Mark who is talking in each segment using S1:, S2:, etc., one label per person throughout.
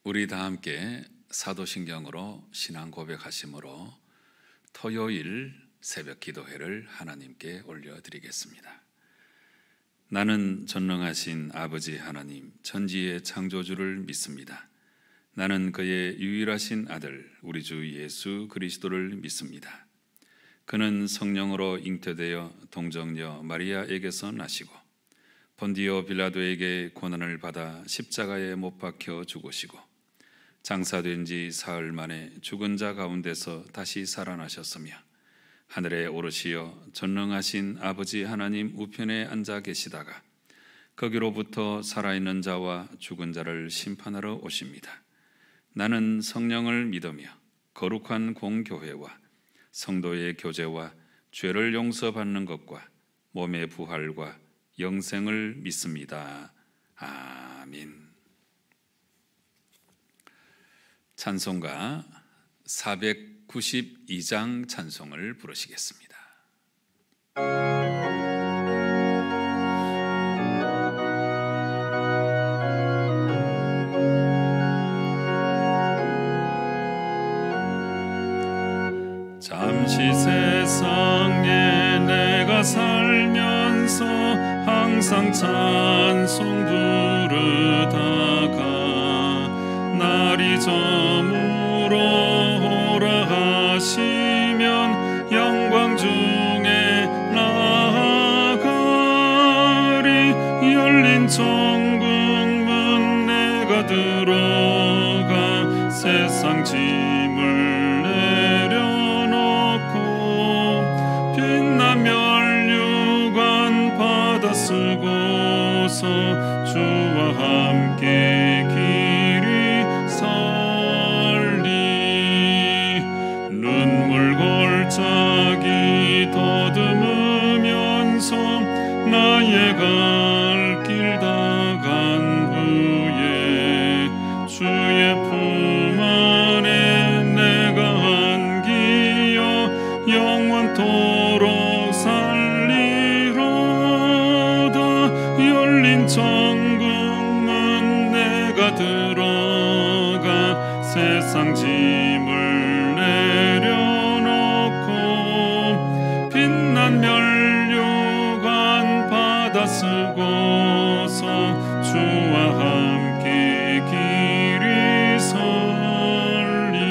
S1: 우리 다 함께 사도신경으로 신앙 고백하심으로 토요일 새벽 기도회를 하나님께 올려드리겠습니다. 나는 전능하신 아버지 하나님 천지의 창조주를 믿습니다. 나는 그의 유일하신 아들 우리 주 예수 그리스도를 믿습니다. 그는 성령으로 잉태되어 동정녀 마리아에게서 나시고 본디오 빌라도에게 고난을 받아 십자가에 못 박혀 죽으시고 장사된 지 사흘 만에 죽은 자 가운데서 다시 살아나셨으며 하늘에 오르시어 전능하신 아버지 하나님 우편에 앉아 계시다가 거기로부터 살아있는 자와 죽은 자를 심판하러 오십니다. 나는 성령을 믿으며 거룩한 공교회와 성도의 교제와 죄를 용서받는 것과 몸의 부활과 영생을 믿습니다. 아멘. 찬송가 492장 찬송을 부르시겠습니다. 잠시 세상에 내가 살면서 항상 찬송 부르다가 날이 저물어 오라 하시면 영광 중에 나아가리. 열린 천국문 내가 들어가 세상 짐을 내려놓고 빛난 면류관 받아 쓰고서 주와 함께 길이 살리. 눈물 골짜기 더듬으면서 나의 갈 길 다간 후에 주의 품 안에 내가 안기어 영원토록 살리로다. 열린 천국문 내가 들어가 세상 짐을 내려놓고 빛난 면류관 받아 쓰고서 주와 함께 길이 설리.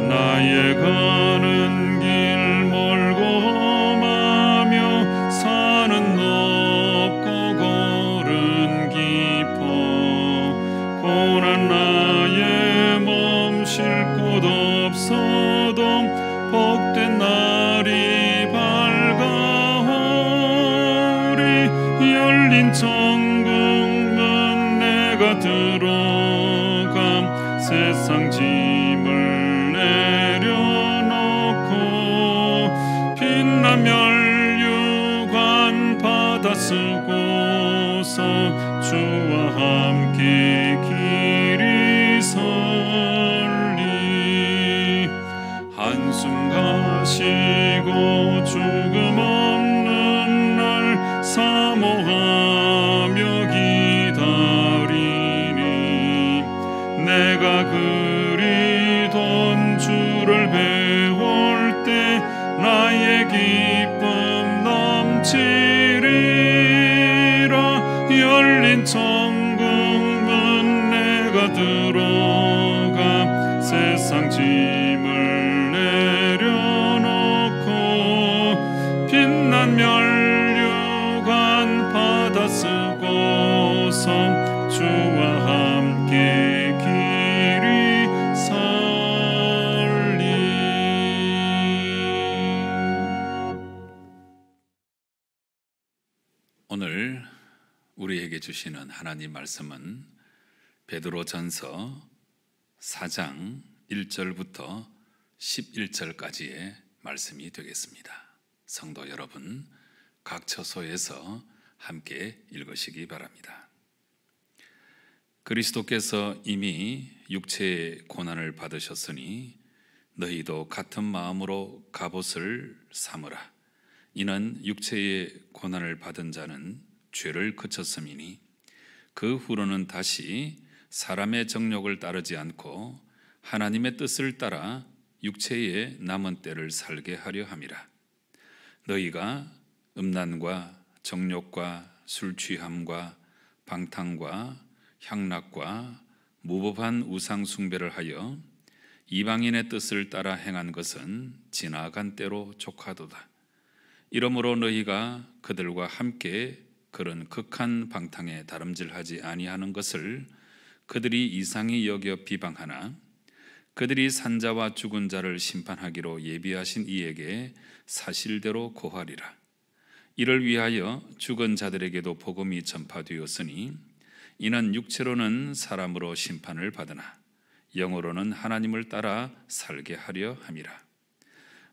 S1: 나의 가는 길 멀고 험하며 산은 높고 골은 깊어 고난 나의 멈쉴 곳 없어도 복된 날이 밝아오리. 열린 천국문 내가 들어가 세상 짐을 내려놓고 빛난 면류관 받아 쓰고서 주와 함께 길이 설리. 한숨 가시고 죽음 없는 날 사모하며 기다리니 내가 그리던 주를 배울 때 나의 기쁨 넘치리라. 열린 천국문 내가 들어가 세상 짐을 내려놓고 빛난 면류관 받아 쓰고서 주와 함께 길이 설리. 오늘 우리에게 주시는 하나님 말씀은 베드로전서 4장 1절부터 11절까지의 말씀이 되겠습니다. 성도 여러분, 각 처소에서 함께 읽으시기 바랍니다. 그리스도께서 이미 육체의 고난을 받으셨으니 너희도 같은 마음으로 갑옷을 삼으라. 이는 육체의 고난을 받은 자는 죄를 그쳤음이니 그 후로는 다시 사람의 정욕을 따르지 않고 하나님의 뜻을 따라 육체의 남은 때를 살게 하려 함이라. 너희가 음란과 정욕과 술 취함과 방탕과 향락과 무법한 우상 숭배를 하여 이방인의 뜻을 따라 행한 것은 지나간 때로 족하도다. 이러므로 너희가 그들과 함께 그런 극한 방탕에 다름질하지 아니하는 것을 그들이 이상히 여겨 비방하나 그들이 산자와 죽은 자를 심판하기로 예비하신 이에게 사실대로 고하리라. 이를 위하여 죽은 자들에게도 복음이 전파되었으니 이는 육체로는 사람으로 심판을 받으나 영으로는 하나님을 따라 살게 하려 함이라.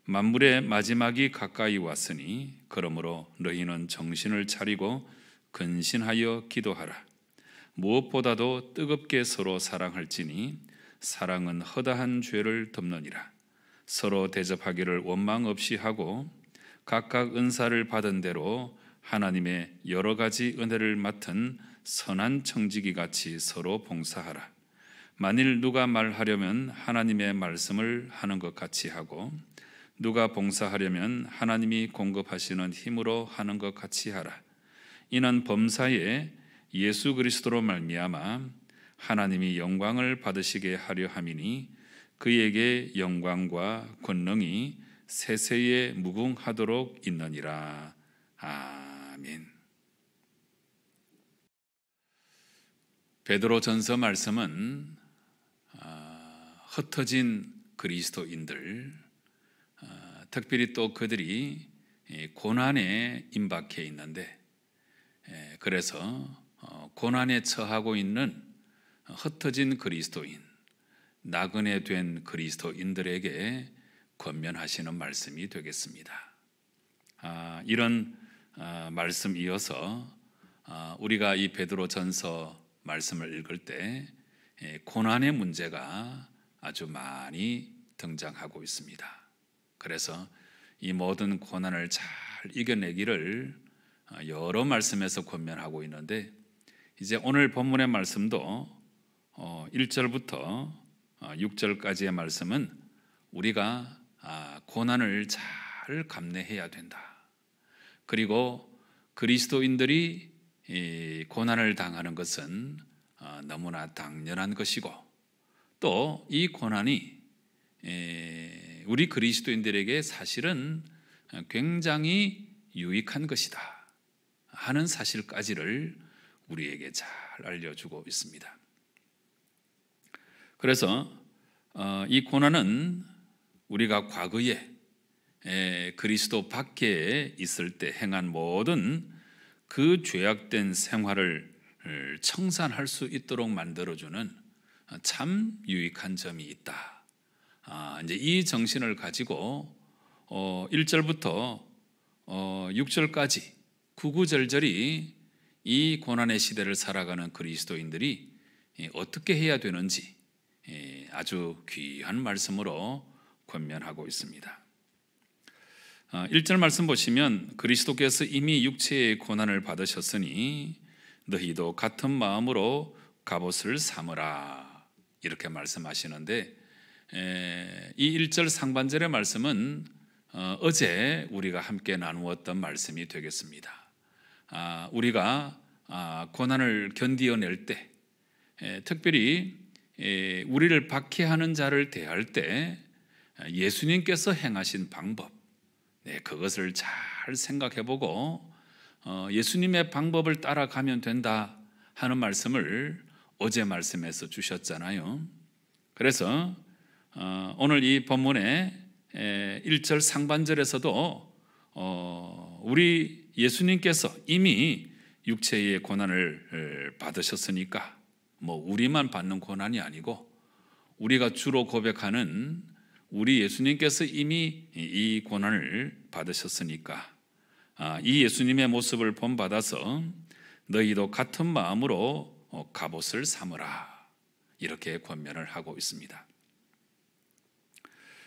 S1: 만물의 마지막이 가까이 왔으니 그러므로 너희는 정신을 차리고 근신하여 기도하라. 무엇보다도 뜨겁게 서로 사랑할지니 사랑은 허다한 죄를 덮느니라. 서로 대접하기를 원망 없이 하고 각각 은사를 받은 대로 하나님의 여러 가지 은혜를 맡은 선한 청지기 같이 서로 봉사하라. 만일 누가 말하려면 하나님의 말씀을 하는 것 같이 하고 누가 봉사하려면 하나님이 공급하시는 힘으로 하는 것 같이 하라. 이는 범사에 예수 그리스도로 말미암아 하나님이 영광을 받으시게 하려 함이니 그에게 영광과 권능이 세세에 무궁하도록 있느니라. 아멘. 베드로전서 말씀은 흩어진 그리스도인들, 특별히 또 그들이 고난에 임박해 있는데, 그래서 고난에 처하고 있는 흩어진 그리스도인, 나그네 된 그리스도인들에게 권면하시는 말씀이 되겠습니다. 이런 말씀 이어서 우리가 이 베드로전서 말씀을 읽을 때 고난의 문제가 아주 많이 등장하고 있습니다. 그래서 이 모든 고난을 잘 이겨내기를 여러 말씀에서 권면하고 있는데, 이제 오늘 본문의 말씀도 1절부터 6절까지의 말씀은 우리가 고난을 잘 감내해야 된다. 그리고 그리스도인들이 이 고난을 당하는 것은 너무나 당연한 것이고, 또 이 고난이 우리 그리스도인들에게 사실은 굉장히 유익한 것이다 하는 사실까지를 우리에게 잘 알려주고 있습니다. 그래서 이 고난은 우리가 과거에 그리스도 밖에 있을 때 행한 모든 그 죄악된 생활을 청산할 수 있도록 만들어주는 참 유익한 점이 있다. 이제 이 정신을 가지고 1절부터 6절까지 구구절절이 이 고난의 시대를 살아가는 그리스도인들이 어떻게 해야 되는지 아주 귀한 말씀으로 권면하고 있습니다. 1절 말씀 보시면 그리스도께서 이미 육체의 고난을 받으셨으니 너희도 같은 마음으로 갑옷을 삼으라 이렇게 말씀하시는데, 이 1절 상반절의 말씀은 어제 우리가 함께 나누었던 말씀이 되겠습니다. 우리가 고난을 견디어낼 때, 특별히 우리를 박해하는 자를 대할 때 예수님께서 행하신 방법, 그것을 잘 생각해보고 예수님의 방법을 따라가면 된다 하는 말씀을 어제 말씀에서 주셨잖아요. 그래서 오늘 이 본문의 1절 상반절에서도 우리 예수님께서 이미 육체의 고난을 받으셨으니까 우리만 받는 고난이 아니고 우리가 주로 고백하는 우리 예수님께서 이미 이 고난을 받으셨으니까 이 예수님의 모습을 본받아서 너희도 같은 마음으로 갑옷을 삼으라 이렇게 권면을 하고 있습니다.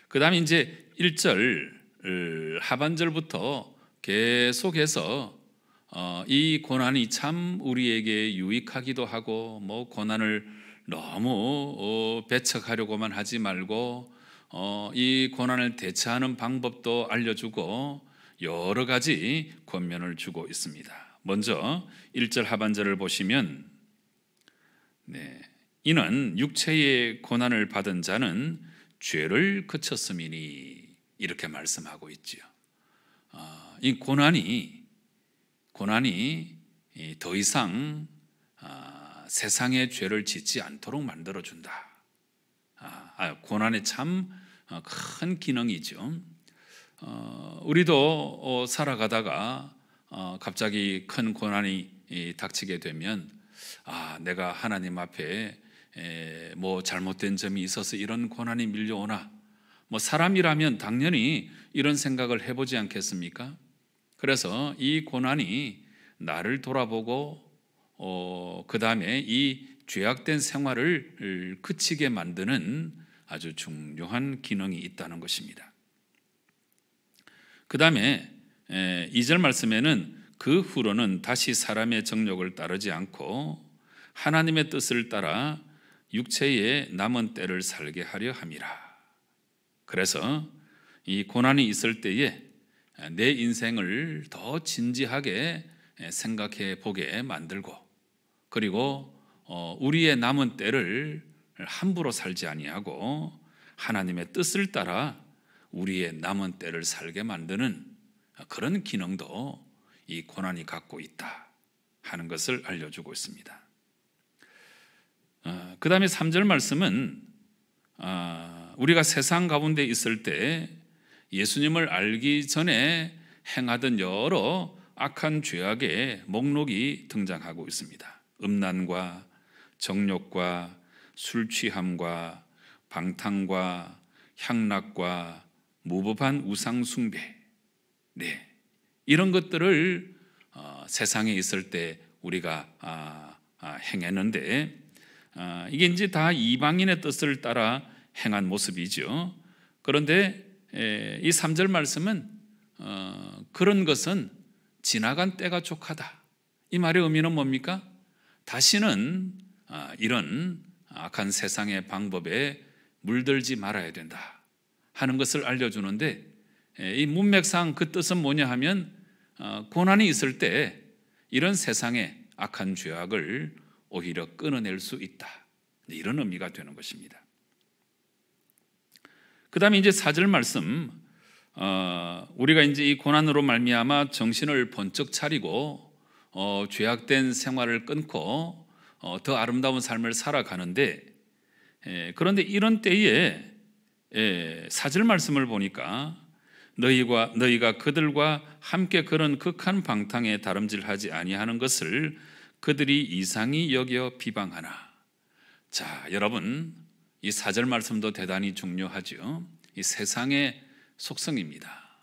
S1: 그 다음에 이제 1절 하반절부터 계속해서 이 고난이 참 우리에게 유익하기도 하고 고난을 너무 배척하려고만 하지 말고 이 고난을 대처하는 방법도 알려주고 여러 가지 권면을 주고 있습니다. 먼저 1절 하반절을 보시면 이는 육체의 고난을 받은 자는 죄를 그쳤음이니 이렇게 말씀하고 있지요. 이 고난이 더 이상 세상의 죄를 짓지 않도록 만들어준다. 고난의 참 큰 기능이죠. 우리도 살아가다가 갑자기 큰 고난이 닥치게 되면 내가 하나님 앞에 뭐 잘못된 점이 있어서 이런 고난이 밀려오나, 뭐 사람이라면 당연히 이런 생각을 해보지 않겠습니까? 그래서 이 고난이 나를 돌아보고 그 다음에 이 죄악된 생활을 그치게 만드는 아주 중요한 기능이 있다는 것입니다. 그 다음에 2절 말씀에는 그 후로는 다시 사람의 정욕을 따르지 않고 하나님의 뜻을 따라 육체의 남은 때를 살게 하려 함이라. 그래서 이 고난이 있을 때에 내 인생을 더 진지하게 생각해 보게 만들고, 그리고 우리의 남은 때를 함부로 살지 아니하고 하나님의 뜻을 따라 우리의 남은 때를 살게 만드는 그런 기능도 이 고난이 갖고 있다 하는 것을 알려주고 있습니다. 그 다음에 3절 말씀은 우리가 세상 가운데 있을 때 예수님을 알기 전에 행하던 여러 악한 죄악의 목록이 등장하고 있습니다. 음란과 정욕과 술 취함과 방탕과 향락과 무법한 우상 숭배, 이런 것들을 세상에 있을 때 우리가 행했는데, 이게 이제 다 이방인의 뜻을 따라 행한 모습이죠. 그런데 이 3절 말씀은 그런 것은 지나간 때가 족하다. 이 말의 의미는 뭡니까? 다시는 이런 악한 세상의 방법에 물들지 말아야 된다 하는 것을 알려주는데, 이 문맥상 그 뜻은 뭐냐 하면 고난이 있을 때 이런 세상의 악한 죄악을 오히려 끊어낼 수 있다, 이런 의미가 되는 것입니다. 그 다음에 이제 4절 말씀, 우리가 이제 이 고난으로 말미암아 정신을 번쩍 차리고 죄악된 생활을 끊고 더 아름다운 삶을 살아가는데, 그런데 이런 때에 4절 말씀을 보니까 너희가 그들과 함께 그런 극한 방탕에 다름질하지 아니하는 것을 그들이 이상히 여겨 비방하나. 자, 여러분, 이 4절 말씀도 대단히 중요하죠. 이 세상의 속성입니다.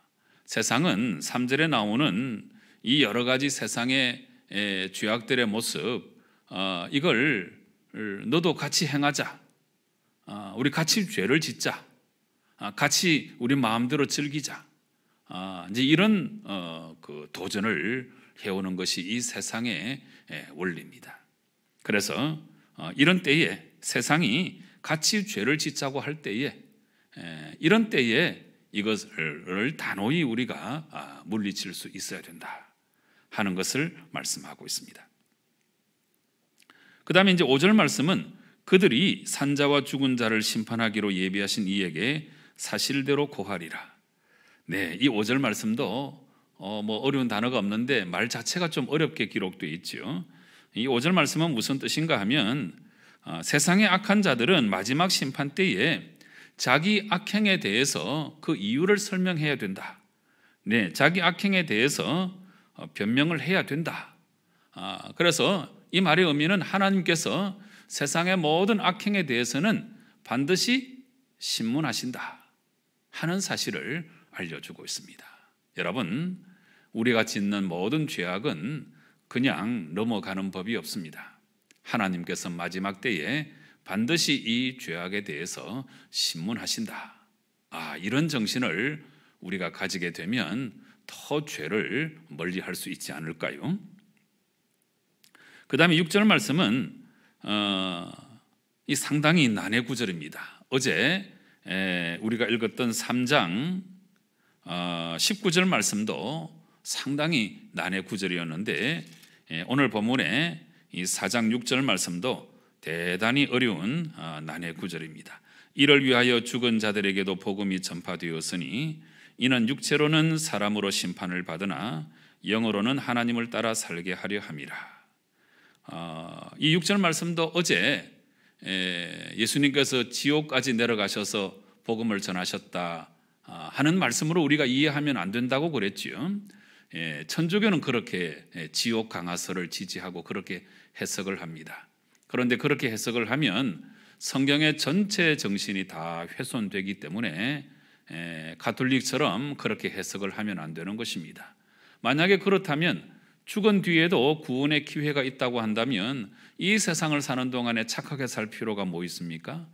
S1: 세상은 3절에 나오는 이 여러 가지 세상의 죄악들의 모습, 이걸 너도 같이 행하자, 우리 같이 죄를 짓자, 같이 우리 마음대로 즐기자, 이제 이런 그 도전을 해오는 것이 이 세상의 원리입니다. 그래서 이런 때에 세상이 같이 죄를 짓자고 할 때에, 이런 때에 이것을 단호히 우리가 물리칠 수 있어야 된다 하는 것을 말씀하고 있습니다. 그 다음에 이제 5절 말씀은 그들이 산자와 죽은 자를 심판하기로 예비하신 이에게 사실대로 고하리라. 이 5절 말씀도 뭐 어려운 단어가 없는데 말 자체가 좀 어렵게 기록되어 있죠. 이 5절 말씀은 무슨 뜻인가 하면 세상의 악한 자들은 마지막 심판 때에 자기 악행에 대해서 그 이유를 설명해야 된다. 자기 악행에 대해서 변명을 해야 된다. 그래서 이 말의 의미는 하나님께서 세상의 모든 악행에 대해서는 반드시 심문하신다 하는 사실을 알려주고 있습니다. 여러분, 우리가 짓는 모든 죄악은 그냥 넘어가는 법이 없습니다. 하나님께서 마지막 때에 반드시 이 죄악에 대해서 심문하신다. 이런 정신을 우리가 가지게 되면 더 죄를 멀리할 수 있지 않을까요? 그 다음에 6절 말씀은 이 상당히 난해 구절입니다. 어제 우리가 읽었던 3장 19절 말씀도 상당히 난해 구절이었는데 오늘 본문에 이 4장 6절 말씀도 대단히 어려운 난해 구절입니다. 이를 위하여 죽은 자들에게도 복음이 전파되었으니 이는 육체로는 사람으로 심판을 받으나 영으로는 하나님을 따라 살게 하려 함이라. 이 6절 말씀도 어제 예수님께서 지옥까지 내려가셔서 복음을 전하셨다 하는 말씀으로 우리가 이해하면 안 된다고 그랬지요. 천주교는 그렇게 지옥 강화설을 지지하고 그렇게 해석을 합니다. 그런데 그렇게 해석을 하면 성경의 전체 정신이 다 훼손되기 때문에 가톨릭처럼 그렇게 해석을 하면 안 되는 것입니다. 만약에 그렇다면 죽은 뒤에도 구원의 기회가 있다고 한다면 이 세상을 사는 동안에 착하게 살 필요가 뭐 있습니까?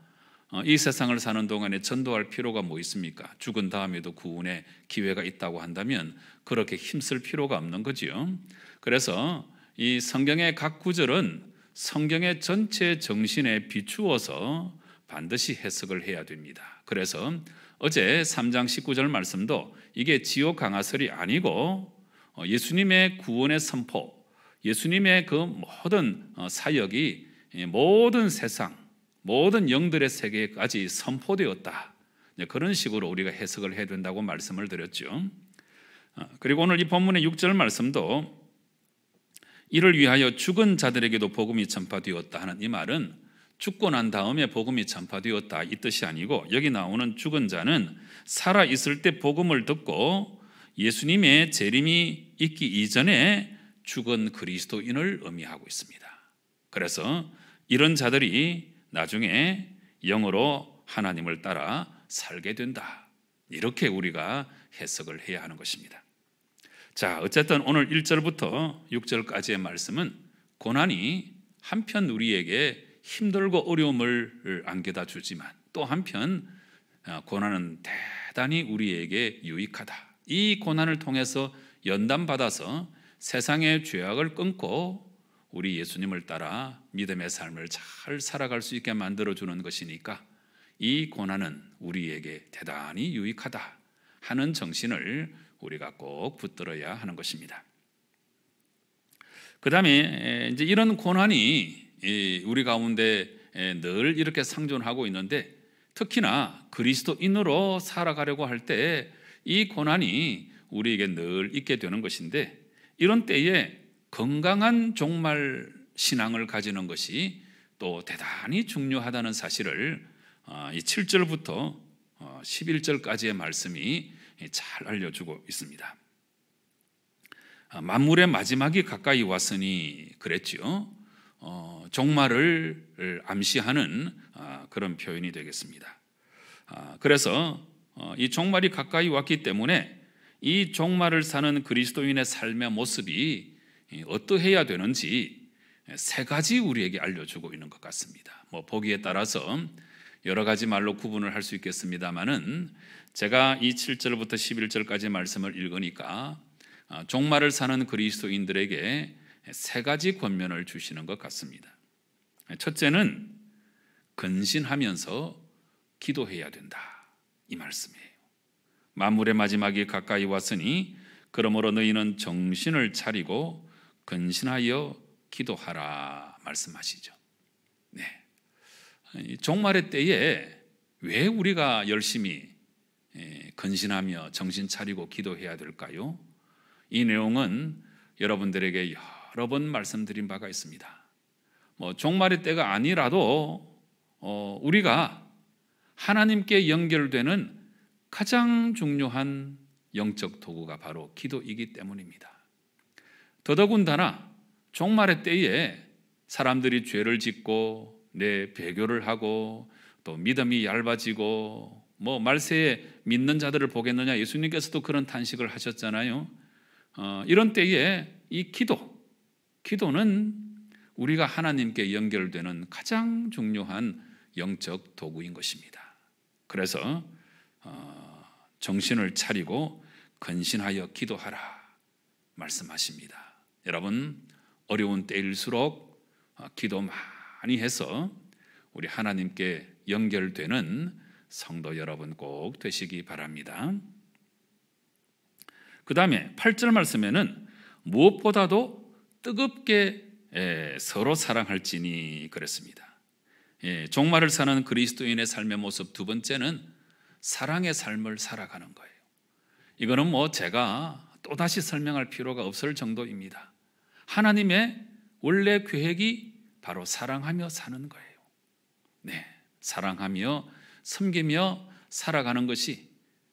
S1: 이 세상을 사는 동안에 전도할 필요가 뭐 있습니까? 죽은 다음에도 구원의 기회가 있다고 한다면 그렇게 힘쓸 필요가 없는 거지요. 그래서 이 성경의 각 구절은 성경의 전체 정신에 비추어서 반드시 해석을 해야 됩니다. 그래서 어제 3장 19절 말씀도 이게 지옥 강화설이 아니고 예수님의 구원의 선포, 예수님의 그 모든 사역이 모든 세상, 모든 영들의 세계까지 선포되었다. 그런 식으로 우리가 해석을 해야 된다고 말씀을 드렸죠. 그리고 오늘 이 본문의 6절 말씀도 이를 위하여 죽은 자들에게도 복음이 전파되었다 하는 이 말은 죽고 난 다음에 복음이 전파되었다 이 뜻이 아니고 여기 나오는 죽은 자는 살아있을 때 복음을 듣고 예수님의 재림이 있기 이전에 죽은 그리스도인을 의미하고 있습니다. 그래서 이런 자들이 나중에 영으로 하나님을 따라 살게 된다. 이렇게 우리가 해석을 해야 하는 것입니다. 자, 어쨌든 오늘 1절부터 6절까지의 말씀은 고난이 한편 우리에게 힘들고 어려움을 안겨다 주지만 또 한편 고난은 대단히 우리에게 유익하다. 이 고난을 통해서 연단받아서 세상의 죄악을 끊고 우리 예수님을 따라 믿음의 삶을 잘 살아갈 수 있게 만들어주는 것이니까 이 고난은 우리에게 대단히 유익하다 하는 정신을 우리가 꼭 붙들어야 하는 것입니다. 그 다음에 이제 이런 고난이 우리 가운데 늘 이렇게 상존하고 있는데 특히나 그리스도인으로 살아가려고 할 때 이 고난이 우리에게 늘 있게 되는 것인데 이런 때에 건강한 종말 신앙을 가지는 것이 또 대단히 중요하다는 사실을 이 7절부터 11절까지의 말씀이 잘 알려주고 있습니다. 만물의 마지막이 가까이 왔으니 그랬지요. 종말을 암시하는 그런 표현이 되겠습니다. 그래서 이 종말이 가까이 왔기 때문에 이 종말을 사는 그리스도인의 삶의 모습이 어떠해야 되는지 세 가지 우리에게 알려주고 있는 것 같습니다. 보기에 따라서 여러 가지 말로 구분을 할 수 있겠습니다만은 제가 이 7절부터 11절까지 말씀을 읽으니까 종말을 사는 그리스도인들에게 세 가지 권면을 주시는 것 같습니다. 첫째는 근신하면서 기도해야 된다. 이 말씀이에요. 만물의 마지막이 가까이 왔으니 그러므로 너희는 정신을 차리고 근신하여 기도하라 말씀하시죠. 네. 종말의 때에 왜 우리가 열심히 근신하며 정신 차리고 기도해야 될까요? 이 내용은 여러분들에게 여러 번 말씀드린 바가 있습니다. 종말의 때가 아니라도 우리가 하나님께 연결되는 가장 중요한 영적 도구가 바로 기도이기 때문입니다. 더더군다나 종말의 때에 사람들이 죄를 짓고 내 배교를 하고 또 믿음이 얇아지고 말세에 믿는 자들을 보겠느냐 예수님께서도 그런 탄식을 하셨잖아요. 이런 때에 이 기도는 우리가 하나님께 연결되는 가장 중요한 영적 도구인 것입니다. 그래서 정신을 차리고 근신하여 기도하라 말씀하십니다. 여러분 어려운 때일수록 기도 많이 해서 우리 하나님께 연결되는 성도 여러분 꼭 되시기 바랍니다. 그 다음에 8절 말씀에는 무엇보다도 뜨겁게 서로 사랑할지니 그랬습니다. 종말을 사는 그리스도인의 삶의 모습 두 번째는 사랑의 삶을 살아가는 거예요. 이거는 제가 또다시 설명할 필요가 없을 정도입니다. 하나님의 원래 계획이 바로 사랑하며 사는 거예요. 네, 사랑하며 섬기며 살아가는 것이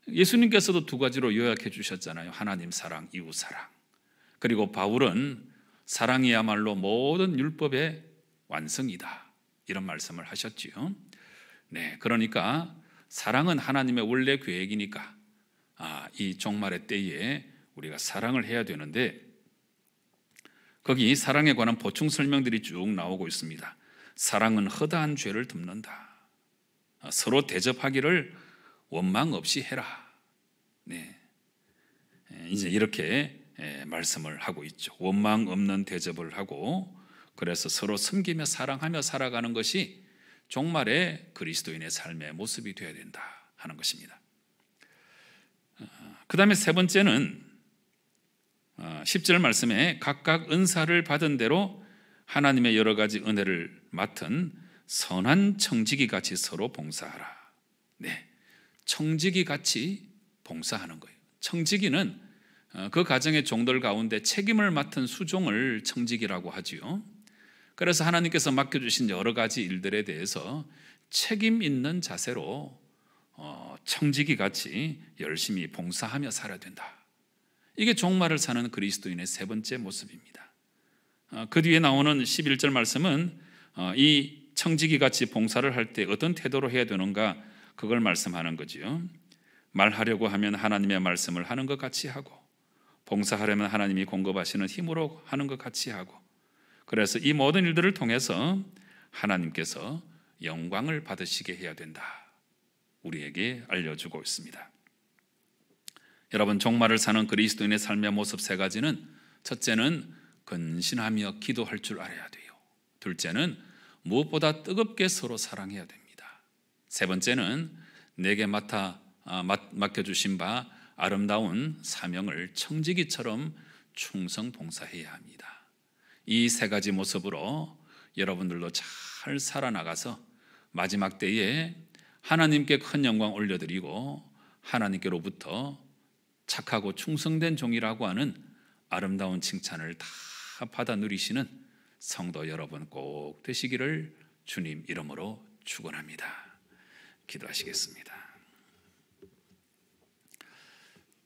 S1: 예수님께서도 두 가지로 요약해 주셨잖아요. 하나님 사랑, 이웃 사랑. 그리고 바울은 사랑이야말로 모든 율법의 완성이다, 이런 말씀을 하셨지요. 네, 그러니까 사랑은 하나님의 원래 계획이니까 이 종말의 때에 우리가 사랑을 해야 되는데, 거기 사랑에 관한 보충 설명들이 쭉 나오고 있습니다. 사랑은 허다한 죄를 덮는다. 서로 대접하기를 원망 없이 해라. 네, 이제 이렇게 말씀을 하고 있죠. 원망 없는 대접을 하고, 그래서 서로 섬기며 사랑하며 살아가는 것이 종말의 그리스도인의 삶의 모습이 되어야 된다 하는 것입니다. 그 다음에 세 번째는 10절 말씀에 각각 은사를 받은 대로 하나님의 여러 가지 은혜를 맡은 선한 청지기 같이 서로 봉사하라. 네, 청지기 같이 봉사하는 거예요. 청지기는 그 가정의 종들 가운데 책임을 맡은 수종을 청지기라고 하지요. 그래서 하나님께서 맡겨주신 여러 가지 일들에 대해서 책임 있는 자세로 청지기 같이 열심히 봉사하며 살아야 된다. 이게 종말을 사는 그리스도인의 세 번째 모습입니다. 그 뒤에 나오는 11절 말씀은 이 청지기 같이 봉사를 할 때 어떤 태도로 해야 되는가, 그걸 말씀하는 거지요. 말하려고 하면 하나님의 말씀을 하는 것 같이 하고, 봉사하려면 하나님이 공급하시는 힘으로 하는 것 같이 하고, 그래서 이 모든 일들을 통해서 하나님께서 영광을 받으시게 해야 된다, 우리에게 알려주고 있습니다. 여러분, 종말을 사는 그리스도인의 삶의 모습 세 가지는, 첫째는 근신하며 기도할 줄 알아야 돼요. 둘째는 무엇보다 뜨겁게 서로 사랑해야 됩니다. 세 번째는 내게 맡겨주신 바 아름다운 사명을 청지기처럼 충성 봉사해야 합니다. 이 세 가지 모습으로 여러분들도 잘 살아나가서 마지막 때에 하나님께 큰 영광 올려드리고 하나님께로부터 착하고 충성된 종이라고 하는 아름다운 칭찬을 다 받아 누리시는 성도 여러분 꼭 되시기를 주님 이름으로 축원합니다. 기도하시겠습니다.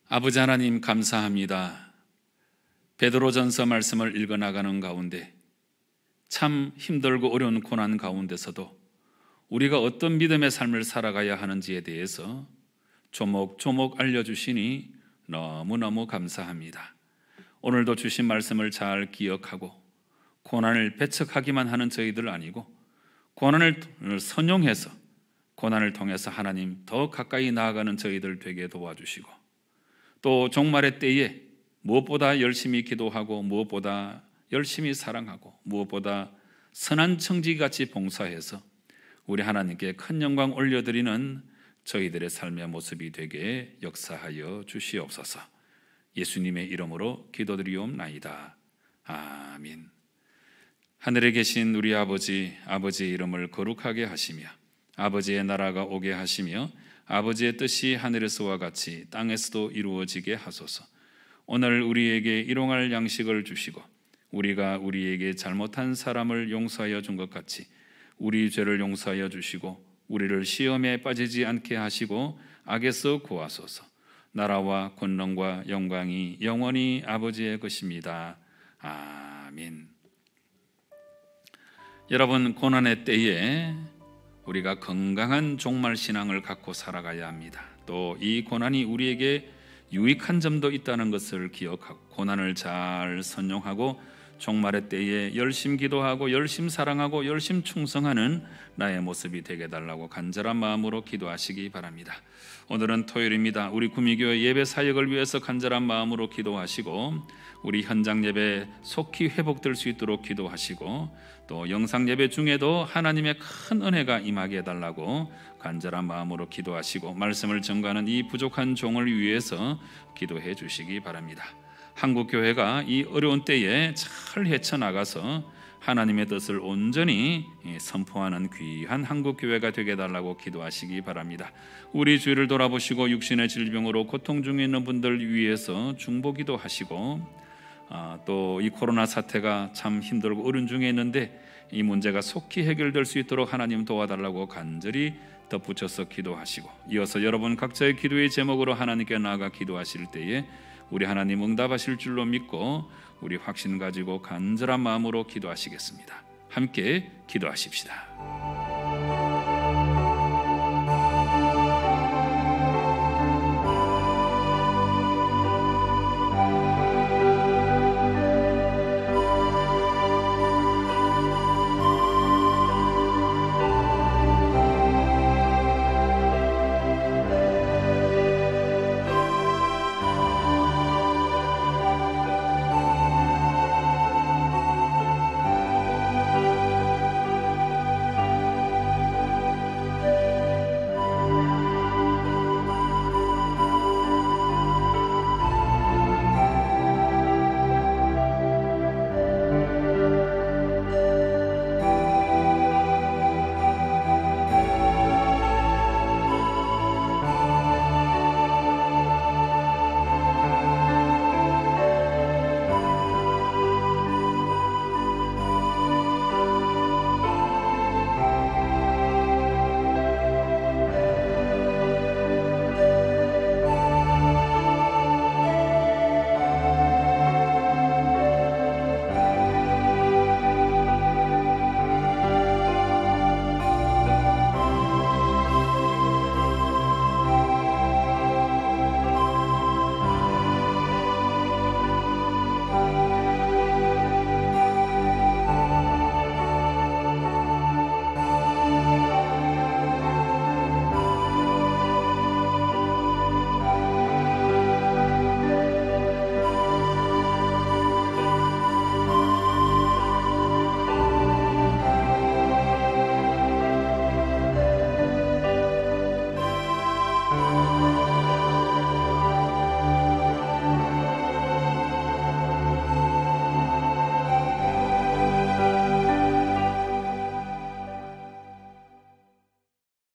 S1: 아버지 하나님, 감사합니다. 베드로전서 말씀을 읽어나가는 가운데 참 힘들고 어려운 고난 가운데서도 우리가 어떤 믿음의 삶을 살아가야 하는지에 대해서 조목조목 알려주시니 너무너무 감사합니다. 오늘도 주신 말씀을 잘 기억하고 고난을 배척하기만 하는 저희들 아니고 고난을 선용해서 고난을 통해서 하나님 더 가까이 나아가는 저희들 되게 도와주시고, 또 종말의 때에 무엇보다 열심히 기도하고 무엇보다 열심히 사랑하고 무엇보다 선한 청지기같이 봉사해서 우리 하나님께 큰 영광 올려드리는 저희들의 삶의 모습이 되게 역사하여 주시옵소서. 예수님의 이름으로 기도드리옵나이다. 아멘. 하늘에 계신 우리 아버지, 아버지의 이름을 거룩하게 하시며 아버지의 나라가 오게 하시며 아버지의 뜻이 하늘에서와 같이 땅에서도 이루어지게 하소서. 오늘 우리에게 일용할 양식을 주시고 우리가 우리에게 잘못한 사람을 용서하여 준 것 같이 우리 죄를 용서하여 주시고 우리를 시험에 빠지지 않게 하시고 악에서 구하소서. 나라와 권능과 영광이 영원히 아버지의 것입니다. 아멘. 여러분, 고난의 때에 우리가 건강한 종말 신앙을 갖고 살아가야 합니다. 또 이 고난이 우리에게 유익한 점도 있다는 것을 기억하고 고난을 잘 선용하고 종말의 때에 열심 기도하고 열심 사랑하고 열심 충성하는 나의 모습이 되게 달라고 간절한 마음으로 기도하시기 바랍니다. 오늘은 토요일입니다. 우리 구미교회 예배 사역을 위해서 간절한 마음으로 기도하시고 우리 현장 예배 속히 회복될 수 있도록 기도하시고 또 영상 예배 중에도 하나님의 큰 은혜가 임하게 해달라고 간절한 마음으로 기도하시고 말씀을 전가하는 이 부족한 종을 위해서 기도해 주시기 바랍니다. 한국교회가 이 어려운 때에 잘 헤쳐나가서 하나님의 뜻을 온전히 선포하는 귀한 한국교회가 되게 해달라고 기도하시기 바랍니다. 우리 주위를 돌아보시고 육신의 질병으로 고통 중에 있는 분들 위해서 중보기도 하시고 또 이 코로나 사태가 참 힘들고 어려운 중에 있는데 이 문제가 속히 해결될 수 있도록 하나님 도와달라고 간절히 덧붙여서 기도하시고 이어서 여러분 각자의 기도의 제목으로 하나님께 나아가 기도하실 때에 우리 하나님 응답하실 줄로 믿고 우리 확신 가지고 간절한 마음으로 기도하시겠습니다. 함께 기도하십시다.